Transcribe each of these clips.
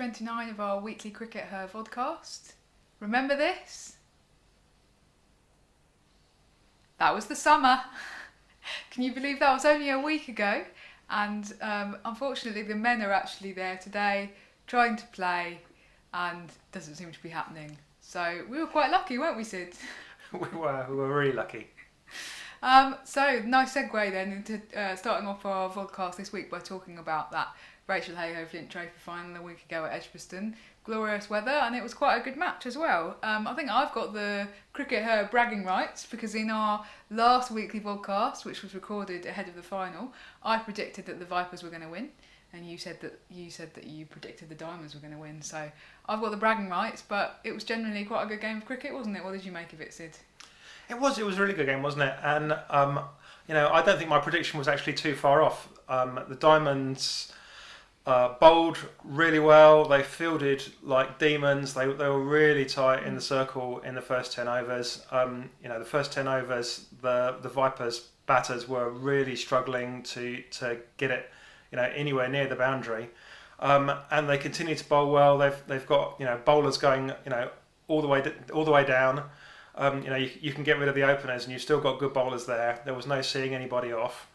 29 of our weekly CRICKETher Vodcast. Remember this? That was the summer. Can you believe that was only a week ago? And unfortunately the men are actually there today trying to play and doesn't seem to be happening. So we were quite lucky, weren't we, Syd? We were really lucky. So nice segue then into starting off our vodcast this week by talking about that Rachael Heyhoe Flint Trophy final a week ago at Edgbaston. Glorious weather, and it was quite a good match as well. I think I've got the CRICKETher bragging rights because in our last weekly vodcast, which was recorded ahead of the final, I predicted that the Vipers were going to win, and you said that you predicted the Diamonds were going to win. So I've got the bragging rights, but it was generally quite a good game of cricket, wasn't it? What did you make of it, Syd? It was a really good game, wasn't it? And I don't think my prediction was actually too far off. The Diamonds bowled really well. They fielded like demons. They were really tight in the circle in the first 10 overs. The first 10 overs, the Vipers batters were really struggling to get it, anywhere near the boundary. And they continue to bowl well. They've got bowlers going all the way down. You can get rid of the openers and you've still got good bowlers there. There was no seeing anybody off.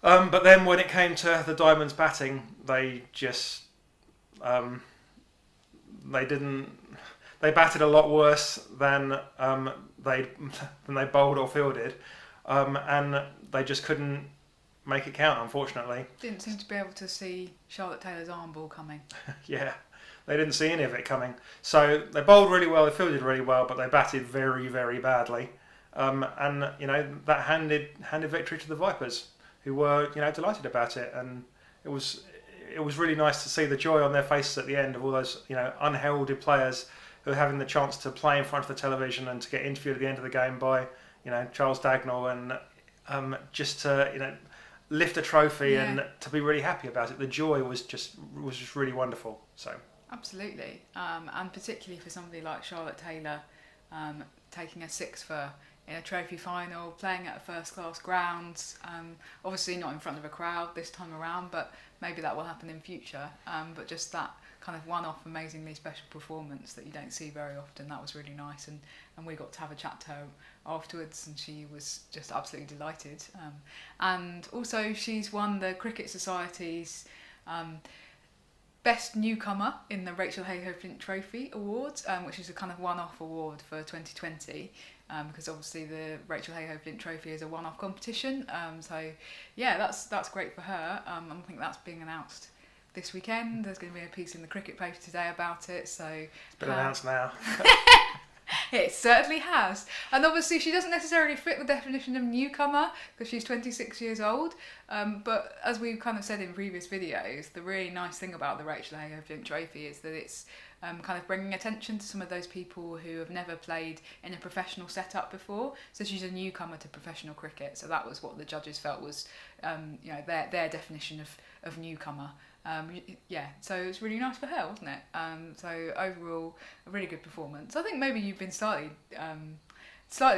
But then when it came to the Diamonds batting, they just they batted a lot worse than they bowled or fielded, and they just couldn't make it count, unfortunately. Didn't seem to be able to see Charlotte Taylor's arm ball coming. Yeah, they didn't see any of it coming. So they bowled really well, they fielded really well, but they batted very, very badly. That handed victory to the Vipers, who were delighted about it, and it was really nice to see the joy on their faces at the end of all those unheralded players who are having the chance to play in front of the television and to get interviewed at the end of the game by Charles Dagnall and just to lift a trophy and to be really happy about it. The joy was just really wonderful. So absolutely, and particularly for somebody like Charlotte Taylor, taking a six for in a trophy final, playing at a first-class ground, obviously not in front of a crowd this time around, but maybe that will happen in future. But just that kind of one-off, amazingly special performance that you don't see very often, that was really nice. And we got to have a chat to her afterwards, and she was just absolutely delighted. And also, she's won the Cricket Society's Best Newcomer in the Rachael Heyhoe Flint Trophy Awards, which is a kind of one-off award for 2020. Because obviously the Rachael Heyhoe Flint Trophy is a one-off competition. That's great for her. I think that's being announced this weekend. There's going to be a piece in the cricket paper today about it. So it's been announced now. It certainly has. And obviously she doesn't necessarily fit the definition of newcomer because she's 26 years old. But as we've kind of said in previous videos, the really nice thing about the Rachael Heyhoe Flint Trophy is that it's kind of bringing attention to some of those people who have never played in a professional setup before. So she's a newcomer to professional cricket. So that was what the judges felt was their definition of newcomer. So it was really nice for her, wasn't it? So overall, a really good performance. I think maybe you've been slightly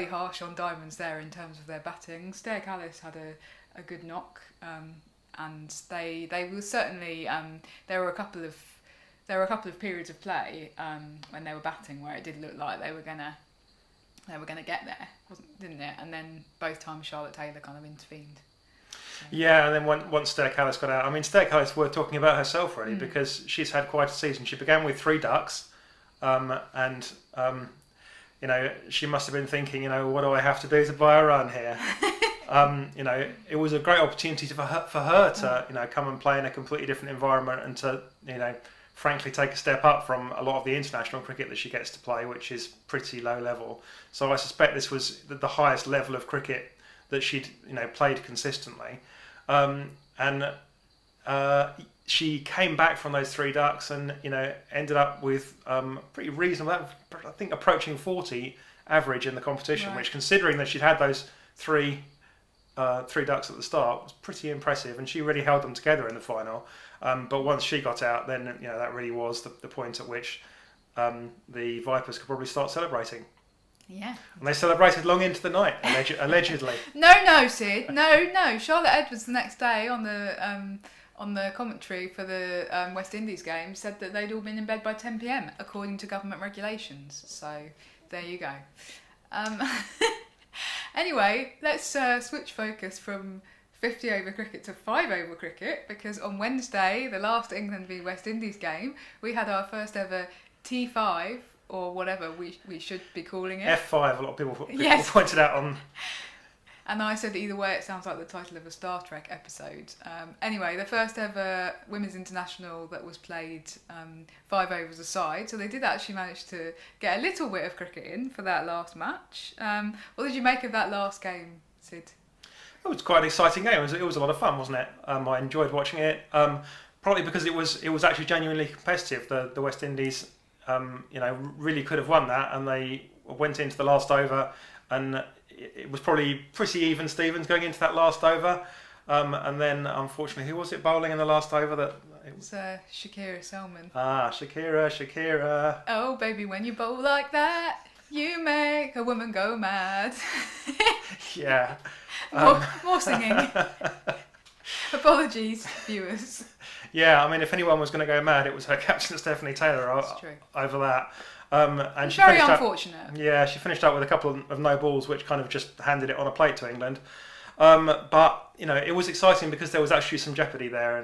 harsh on Diamonds there in terms of their batting. Stair Callis had a good knock, and they were certainly there were a couple of periods of play when they were batting where it did look like they were gonna get there, didn't it? And then both times Charlotte Taylor kind of intervened. Yeah, and then once Stair Callis got out, I mean, Stair Callis worth talking about herself really because she's had quite a season. She began with 3 ducks, and she must have been thinking, what do I have to do to buy a run here? It was a great opportunity for her to come and play in a completely different environment and to frankly take a step up from a lot of the international cricket that she gets to play, which is pretty low level. So I suspect this was the highest level of cricket that she'd played consistently, and she came back from those 3 ducks and ended up with pretty reasonable, I think approaching 40 average in the competition, right. Which, considering that she'd had those 3 ducks at the start, was pretty impressive, and she really held them together in the final. But once she got out, then that really was the point at which the Vipers could probably start celebrating. Yeah. And they celebrated long into the night, allegedly. No, Syd. No. Charlotte Edwards the next day on the on the commentary for the West Indies game said that they'd all been in bed by 10 p.m. according to government regulations. So there you go. Anyway, let's switch focus from 50 over cricket to 5 over cricket, because on Wednesday, the last England v West Indies game, we had our first ever T5, or whatever we should be calling it. F5, a lot of people Yes. pointed out on. And I said either way, it sounds like the title of a Star Trek episode. Anyway, the first ever Women's International that was played 5 overs a side. So they did actually manage to get a little bit of cricket in for that last match. What did you make of that last game, Sid? It was quite an exciting game. It was a lot of fun, wasn't it? I enjoyed watching it. Probably because it was actually genuinely competitive. The West Indies, really could have won that, and they went into the last over, and it was probably pretty even Stevens going into that last over. And then, unfortunately, who was it bowling in the last over? It was Shakira Selman. Shakira. Oh, baby, when you bowl like that, you make a woman go mad. Yeah. More singing. Apologies, viewers. Yeah, I mean, if anyone was going to go mad, it was her captain, Stephanie Taylor, over that. And she very unfortunate. She finished up with a couple of no balls, which kind of just handed it on a plate to England. But it was exciting because there was actually some jeopardy there,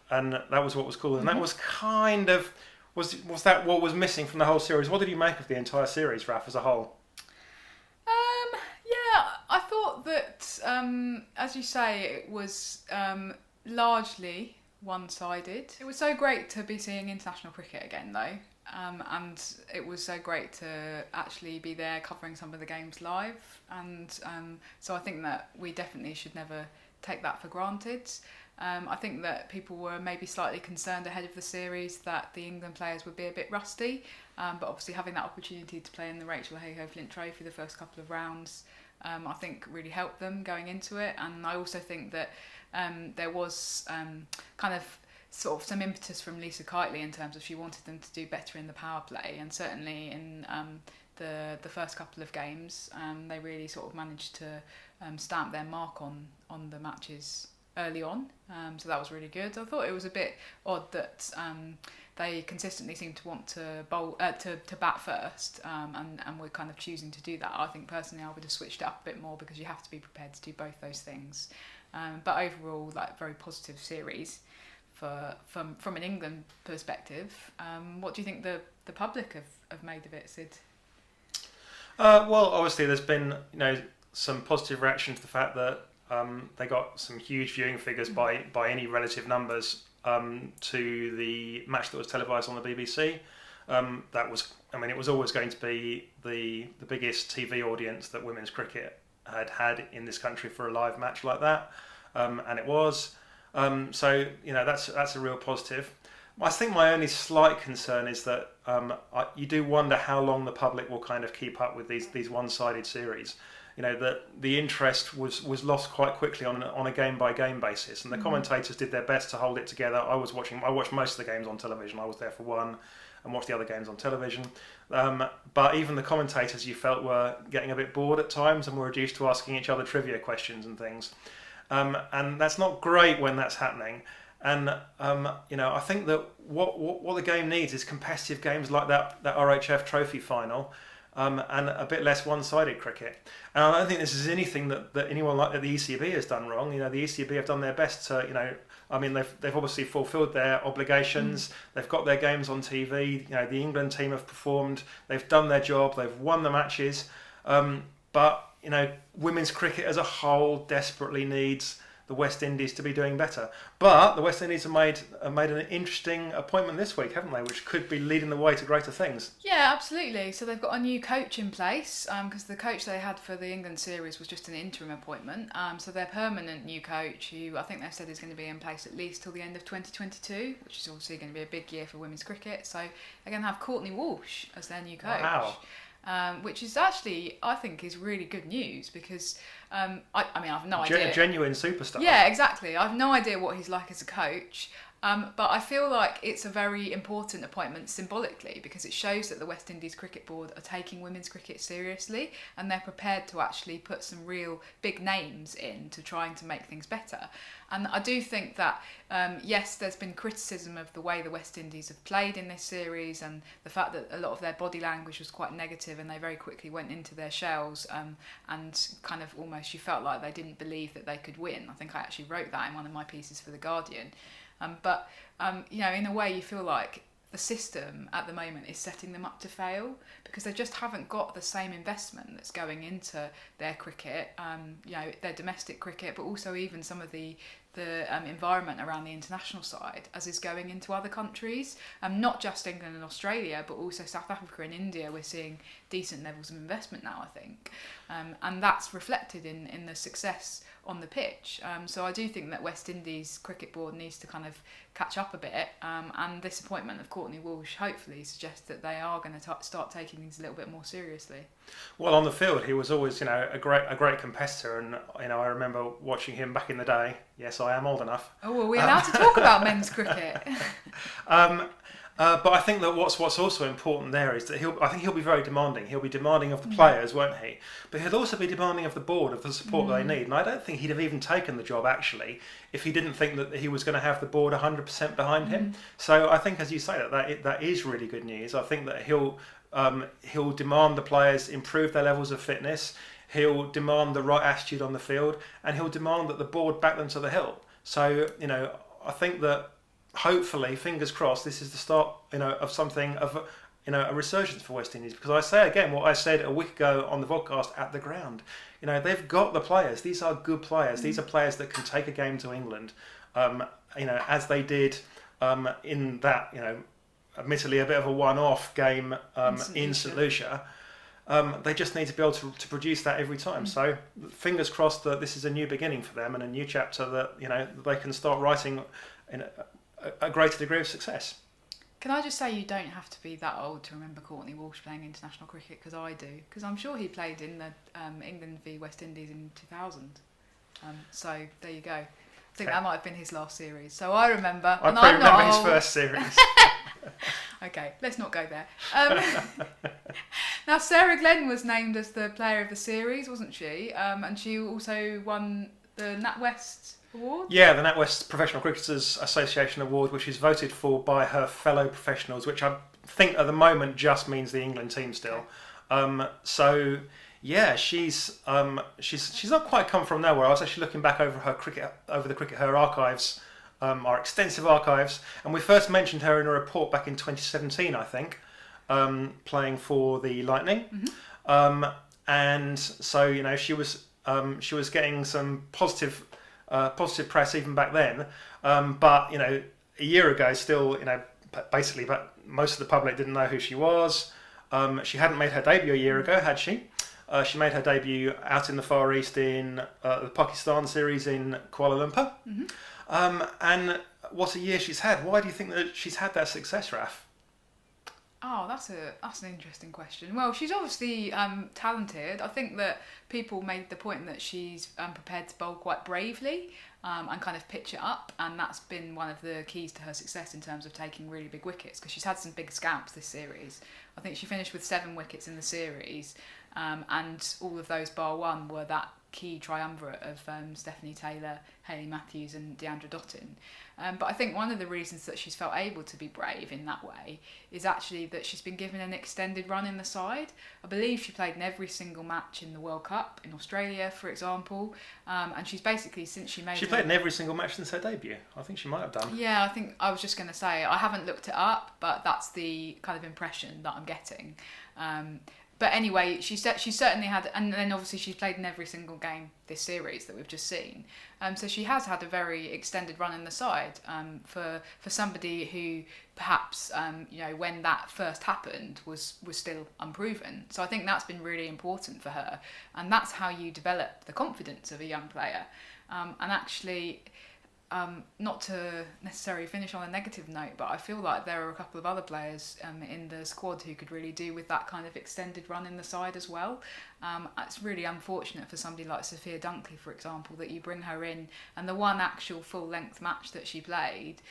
and that was what was cool. And that was kind of was that what was missing from the whole series? What did you make of the entire series, Raf, as a whole? I thought that, as you say, it was largely one-sided. It was so great to be seeing international cricket again, though. And it was so great to actually be there covering some of the games live. And so I think that we definitely should never take that for granted. I think that people were maybe slightly concerned ahead of the series that the England players would be a bit rusty. But obviously having that opportunity to play in the Rachael Heyhoe Flint Trophy the first couple of rounds, I think really helped them going into it. And I also think that there was kind of sort of some impetus from Lisa Kiteley in terms of she wanted them to do better in the power play, and certainly in the first couple of games they really sort of managed to stamp their mark on the matches early on, so that was really good. I thought it was a bit odd that they consistently seemed to want to bowl to bat first, and we're kind of choosing to do that. I think personally I would have switched it up a bit more, because you have to be prepared to do both those things, but overall, like, very positive series from an England perspective. What do you think the public have made of it, Sid? Well, obviously there's been some positive reaction to the fact that they got some huge viewing figures by any relative numbers to the match that was televised on the BBC. That was, it was always going to be the biggest TV audience that women's cricket had in this country for a live match like that, and it was. So that's a real positive. I think my only slight concern is that you do wonder how long the public will kind of keep up with these one-sided series. That the interest was lost quite quickly on a game by game basis, and the commentators did their best to hold it together. I watched most of the games on television. I was there for one and watched the other games on television. But even the commentators, you felt, were getting a bit bored at times and were reduced to asking each other trivia questions and things. And that's not great when that's happening. And I think that what the game needs is competitive games like that RHF Trophy final, and a bit less one-sided cricket. And I don't think this is anything that anyone like the ECB has done wrong. The ECB have done their best to they've obviously fulfilled their obligations. They've got their games on TV. The England team have performed. They've done their job. They've won the matches. But women's cricket as a whole desperately needs the West Indies to be doing better. But the West Indies have made an interesting appointment this week, haven't they? Which could be leading the way to greater things. Yeah, absolutely. So they've got a new coach in place, because the coach they had for the England series was just an interim appointment. So their permanent new coach, who I think they've said is going to be in place at least till the end of 2022, which is obviously going to be a big year for women's cricket. So they're going to have Courtney Walsh as their new coach. Wow. Which is actually, I think, is really good news, because I have no idea. A genuine superstar. Yeah, exactly. I have no idea what he's like as a coach, But I feel like it's a very important appointment symbolically because it shows that the West Indies Cricket Board are taking women's cricket seriously and they're prepared to actually put some real big names into trying to make things better. And I do think that, yes, there's been criticism of the way the West Indies have played in this series and the fact that a lot of their body language was quite negative and they very quickly went into their shells and kind of almost you felt like they didn't believe that they could win. I think I actually wrote that in one of my pieces for The Guardian. But you know, in a way you feel like the system at the moment is setting them up to fail because they just haven't got the same investment that's going into their cricket, you know, their domestic cricket, but also even some of the environment around the international side as is going into other countries, not just England and Australia, but also South Africa and India. We're seeing decent levels of investment now, I think, and that's reflected in the success on the pitch. So I do think that West Indies Cricket Board needs to kind of catch up a bit, and this appointment of Courtney Walsh hopefully suggests that they are going to start taking things a little bit more seriously. Well, on the field, he was always, you know, a great competitor, and you know, I remember watching him back in the day. Yes, I am old enough. Oh, are we allowed to talk about men's cricket? But I think that what's also important there is that I think he'll be very demanding. He'll be demanding of the players, won't he? But he'll also be demanding of the board, of the support they need. And I don't think he'd have even taken the job, actually, if he didn't think that he was going to have the board 100% behind him. So I think, as you say, that is really good news. I think that he'll demand the players improve their levels of fitness. He'll demand the right attitude on the field, and he'll demand that the board back them to the hilt. So, you know, I think that hopefully, fingers crossed, this is the start, you know, of something of, you know, a resurgence for West Indies. Because I say again what I said a week ago on the Vodcast at the ground. You know, they've got the players. These are good players. These are players that can take a game to England. You know, as they did in that, you know, admittedly a bit of a one-off game in St Lucia. They just need to be able to produce that every time. So fingers crossed that this is a new beginning for them and a new chapter that, you know, they can start writing in a greater degree of success. Can I just say you don't have to be that old to remember Courtney Walsh playing international cricket, because I do, because I'm sure he played in the England v West Indies in 2000. So there you go. I think that might have been his last series. So I remember. I probably remember his first series. Okay, let's not go there. Now, Sarah Glenn was named as the player of the series, wasn't she? And she also won the NatWest Award? Yeah, the NatWest Professional Cricketers Association Award, which is voted for by her fellow professionals, which I think at the moment just means the England team still. So yeah, she's not quite come from nowhere. I was actually looking back over the CRICKETher archives, our extensive archives, and we first mentioned her in a report back in 2017, I think, playing for the Lightning, and so, you know, she was getting some positive press even back then, but, you know, a year ago still, you know, basically, but most of the public didn't know who she was. She hadn't made her debut a year ago, had she? She made her debut out in the Far East in the Pakistan series in Kuala Lumpur. And what a year she's had. Why do you think that she's had that success, Raf? Oh, that's an interesting question. Well, she's obviously talented. I think that people made the point that she's prepared to bowl quite bravely and kind of pitch it up, and that's been one of the keys to her success in terms of taking really big wickets, because she's had some big scalps this series. I think she finished with 7 wickets in the series, and all of those bar one were that key triumvirate of Stephanie Taylor, Hayley Matthews and Deandra Dottin. But I think one of the reasons that she's felt able to be brave in that way is actually that she's been given an extended run in the side. I believe she played in every single match in the World Cup, in Australia, for example. And she's basically, since she made... She played in every single match since her debut. I think she might have done. Yeah, I think I was just going to say, I haven't looked it up, but that's the kind of impression that I'm getting. But anyway, she certainly had, and then obviously she's played in every single game this series that we've just seen. So she has had a very extended run in the side for somebody who perhaps, you know, when that first happened was still unproven. So I think that's been really important for her, and that's how you develop the confidence of a young player. And actually, not to necessarily finish on a negative note, but I feel like there are a couple of other players in the squad who could really do with that kind of extended run in the side as well. It's really unfortunate for somebody like Sophia Dunkley, for example, that you bring her in and the one actual full-length match that she played,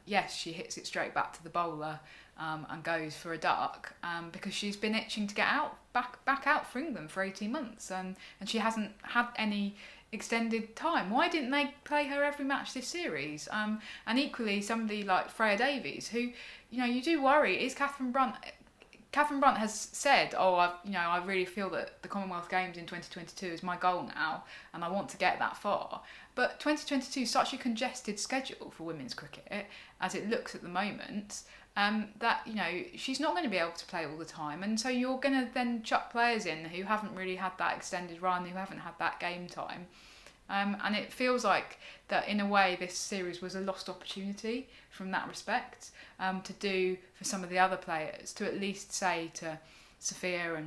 yes, she hits it straight back to the bowler and goes for a duck because she's been itching to get back out for England for 18 months and she hasn't had any extended time. Why didn't they play her every match this series? And equally, somebody like Freya Davies, who, you do worry, is Catherine Brunt. Catherine Brunt has said, I really feel that the Commonwealth Games in 2022 is my goal now, and I want to get that far. But 2022 is such a congested schedule for women's cricket, as it looks at the moment, that, she's not going to be able to play all the time. And so you're going to then chuck players in who haven't really had that extended run, who haven't had that game time. And it feels like that in a way this series was a lost opportunity from that respect, to do for some of the other players, to at least say to Sophia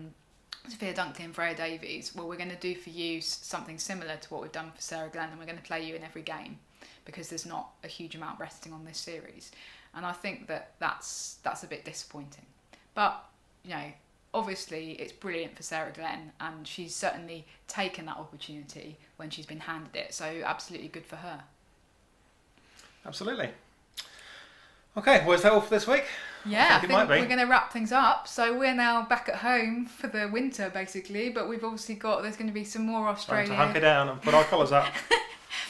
Dunkley and Freya Davies, well, we're going to do for you something similar to what we've done for Sarah Glenn, and we're going to play you in every game because there's not a huge amount resting on this series. And I think that's a bit disappointing. But, obviously it's brilliant for Sarah Glenn, and she's certainly taken that opportunity when she's been handed it. So absolutely good for her. Absolutely. Okay, well, is that all for this week? Yeah, I think it might be. We're going to wrap things up. So we're now back at home for the winter, basically. But we've obviously there's going to be some more Australia. Time to hunker down and put our collars up.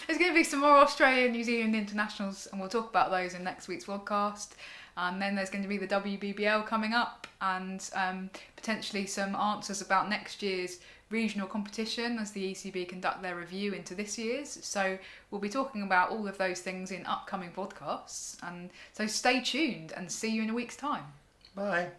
There's going to be some more Australia and New Zealand internationals, and we'll talk about those in next week's Vodcast. And then there's going to be the WBBL coming up, and potentially some answers about next year's regional competition as the ECB conduct their review into this year's. So we'll be talking about all of those things in upcoming podcasts. And so stay tuned and see you in a week's time. Bye.